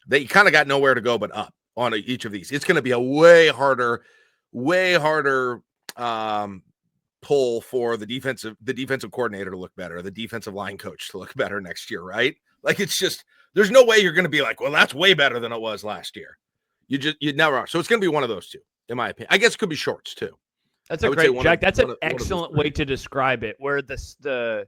They kind of got nowhere to go but up on each of these. It's going to be a way harder pull for the defensive coordinator to look better, the defensive line coach to look better next year, right? Like, it's just, there's no way you're going to be like, well, that's way better than it was last year. You never are. So it's going to be one of those two, in my opinion. I guess it could be shorts too. That's a great, Jack. That's an excellent way to describe it, where the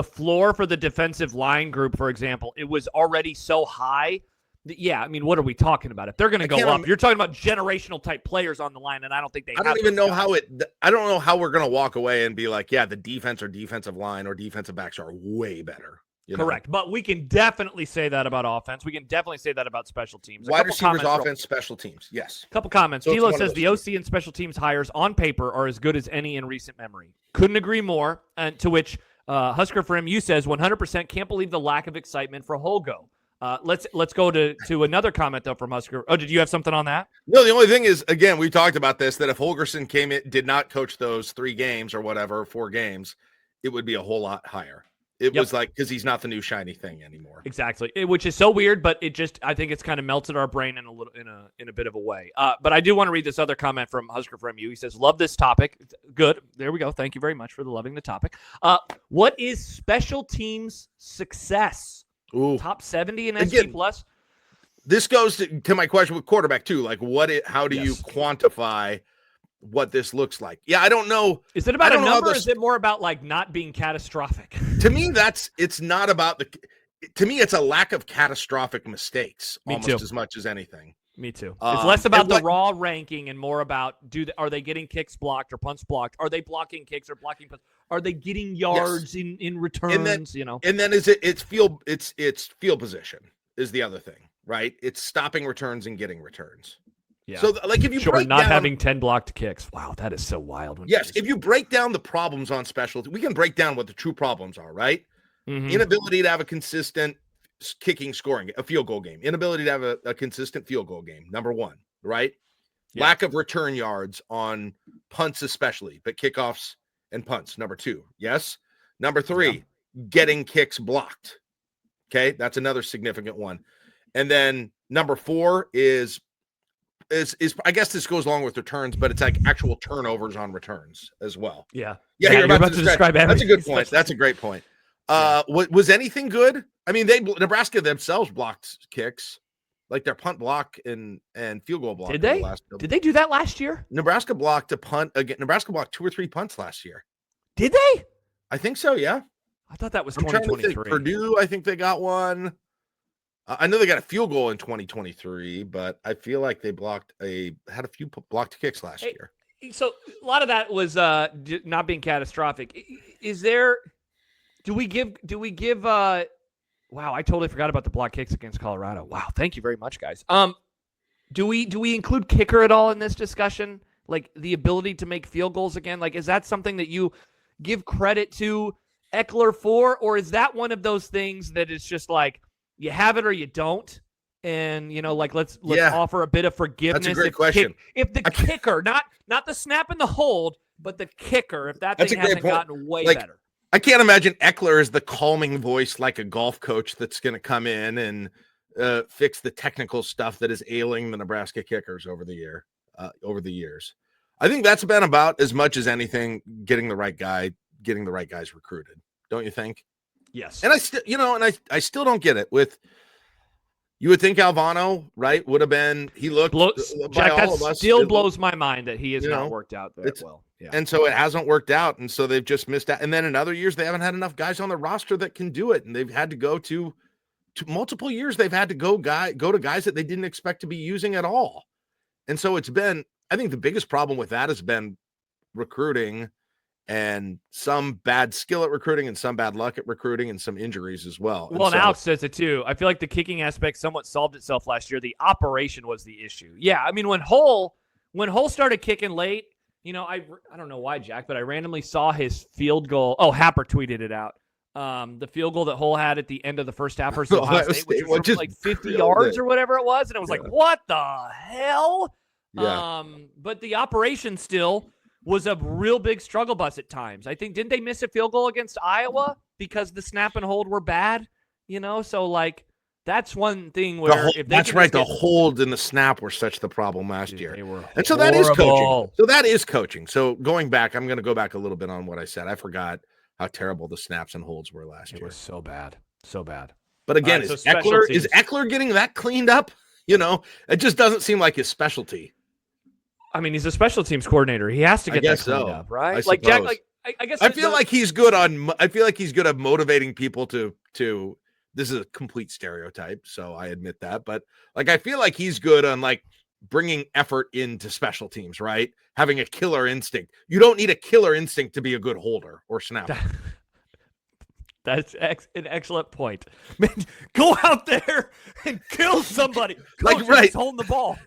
floor for the defensive line group, for example, it was already so high. Yeah, I mean, what are we talking about? If they're going to go up, you're talking about generational type players on the line, and I don't think they. I don't even know how I don't know how we're going to walk away and be like, yeah, the defense or defensive line or defensive backs are way better. Correct, but we can definitely say that about offense. We can definitely say that about special teams. Wide receivers, offense, special teams. Yes. A couple comments. So D'Lo says the OC and special teams hires on paper are as good as any in recent memory. Couldn't agree more. And to which Husker for MU says 100% can't believe the lack of excitement for Holgo. Let's go to another comment though from Husker. Oh, did you have something on that? No, the only thing is, again, we talked about this, that if Holgorsen did not coach those 3 games or whatever, 4 games, it would be a whole lot higher. It was like, because he's not the new shiny thing anymore. Exactly, which is so weird, but I think it's kind of melted our brain in a bit of a way. But I do want to read this other comment from Husker from MU. He says, "Love this topic." Good, there we go. Thank you very much for loving the topic. What is special teams success? Ooh. Top 70 in SP plus. This goes to my question with quarterback too. Like, how do you quantify what this looks like? Yeah, I don't know. Is it about a number, or is it more about like not being catastrophic? To me, it's not about to me, it's a lack of catastrophic mistakes as much as anything. Me too. It's less about the raw ranking and more about are they getting kicks blocked or punts blocked? Are they blocking kicks or blocking punts? Are they getting yards in returns? And then it's field position is the other thing, right? It's stopping returns and getting returns. Yeah. So, like, if you not having 10 blocked kicks, wow, that is so wild. Yes, if you break down the problems on special, we can break down what the true problems are, right? Mm-hmm. Inability to have a consistent kicking, scoring, a field goal game. Inability to have a consistent field goal game, number 1, right? Yeah. Lack of return yards on punts especially, but kickoffs and punts, number 2. Yes. Number 3, getting kicks blocked. Okay, that's another significant one. And then number 4 is I guess this goes along with returns, but it's like actual turnovers on returns as well. Yeah. Yeah, you're about to describe everything. That's a good point. That's a great point. Was anything good? I mean, Nebraska themselves blocked kicks, like their punt block and field goal block. Did they? Did they do that last year? Nebraska blocked a punt again. Nebraska blocked 2 or 3 punts last year. Did they? I think so. Yeah. I thought that was 2023. Purdue, I think they got one. I know they got a field goal in 2023, but I feel like they had a few blocked kicks last year. So a lot of that was not being catastrophic. Do we give wow, I totally forgot about the block kicks against Colorado. Wow, thank you very much, guys. Do we include kicker at all in this discussion? Like the ability to make field goals again? Like, is that something that you give credit to Ekeler for, or is that one of those things that is just like you have it or you don't? And like let's offer a bit of forgiveness. That's a great question. If the kicker, not the snap and the hold, but the kicker, if that thing hasn't gotten way better. I can't imagine Ekeler as the calming voice like a golf coach that's going to come in and fix the technical stuff that is ailing the Nebraska kickers over the years. I think that's been about as much as anything getting the right guys recruited. Don't you think? Yes. And I still, I still don't get it with. You would think Alvano, right, would have been. He looked. Jack, that still blows my mind that he has not worked out that well. Yeah. And so it hasn't worked out, and so they've just missed out. And then in other years, they haven't had enough guys on the roster that can do it, and they've had to go to multiple years. They've had to go to guys that they didn't expect to be using at all. And so it's been. I think the biggest problem with that has been recruiting, and some bad skill at recruiting, and some bad luck at recruiting, and some injuries as well. Well, and Alex says it too. I feel like the kicking aspect somewhat solved itself last year. The operation was the issue. Yeah, I mean when Hull started kicking late. I don't know why, Jack, but I randomly saw his field goal. Oh, Happer tweeted it out. The field goal that Hull had at the end of the first half versus Ohio State, which was like 50 yards or whatever it was. And it was like, what the hell? Yeah. But the operation still was a real big struggle bus at times. I think, didn't they miss a field goal against Iowa because the snap and hold were bad? So like That's one thing where if they that's can right. just The hold and the snap were such the problem last year. They were and so that is coaching. So that is coaching. So going back, I'm going to go back a little bit on what I said. I forgot how terrible the snaps and holds were last year. It was so bad. So bad. But again, is Ekeler getting that cleaned up? It just doesn't seem like his specialty. I mean, he's a special teams coordinator. He has to get that cleaned up, right? Like Jack, I guess I feel like he's good at motivating people to this is a complete stereotype, so I admit that, but I feel like he's good on bringing effort into special teams, right? Having a killer instinct. You don't need a killer instinct to be a good holder or snapper. That's an excellent point. Man, go out there and kill somebody. Coach, right, holding the ball.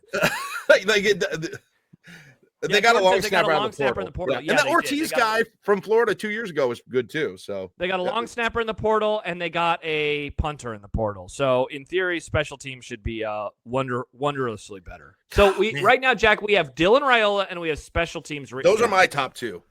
They got a long snapper in the portal. Yeah, and that Ortiz guy from Florida 2 years ago was good too. So they got a long snapper in the portal, and they got a punter in the portal. So in theory, special teams should be wondrously better. So right now, Jack, we have Dylan Raiola and we have special teams. Those are my top two.